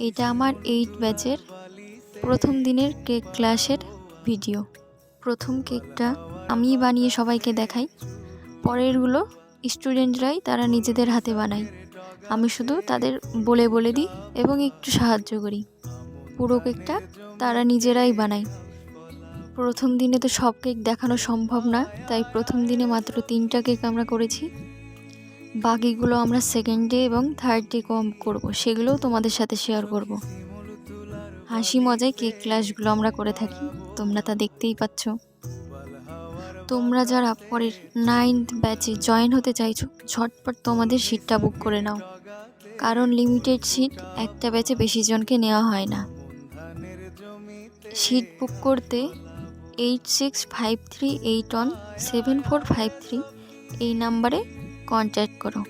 এটা আমার 8 ব্যাচের প্রথম দিনের কেক ক্লাসের ভিডিও। প্রথম কেকটা আমিই বানিয়ে সবাইকে দেখাই, পরেরগুলো স্টুডেন্টরাই তারা নিজেদের হাতে বানায়। আমি শুধু তাদের বলে বলে দিই এবং একটু সাহায্য করি। পুরো কেকটা তারা নিজেরাই বানায়। প্রথম দিনে তো সব কেক দেখানো সম্ভব না, তাই প্রথম দিনে মাত্র 3টা কেক আমরা করেছি। বাকিগুলো আমরা সেকেন্ড ডে এবং থার্ড ডে করব, সেগুলোও তোমাদের সাথে শেয়ার করব। হাসি মজায় কেক ক্লাসগুলো আমরা করে থাকি, তোমরা তা দেখতেই পাচ্ছ। তোমরা যারা পরের 9th ব্যাচে জয়েন হতে চাইছো, ঝটপট তোমাদের সিটটা বুক করে নাও, কারণ লিমিটেড সিট একটা ব্যাচে বেশি জনকে নেওয়া হয় না। সিট বুক করতে 8653817453 এই নাম্বারে কন্ট্যাক্ট করো।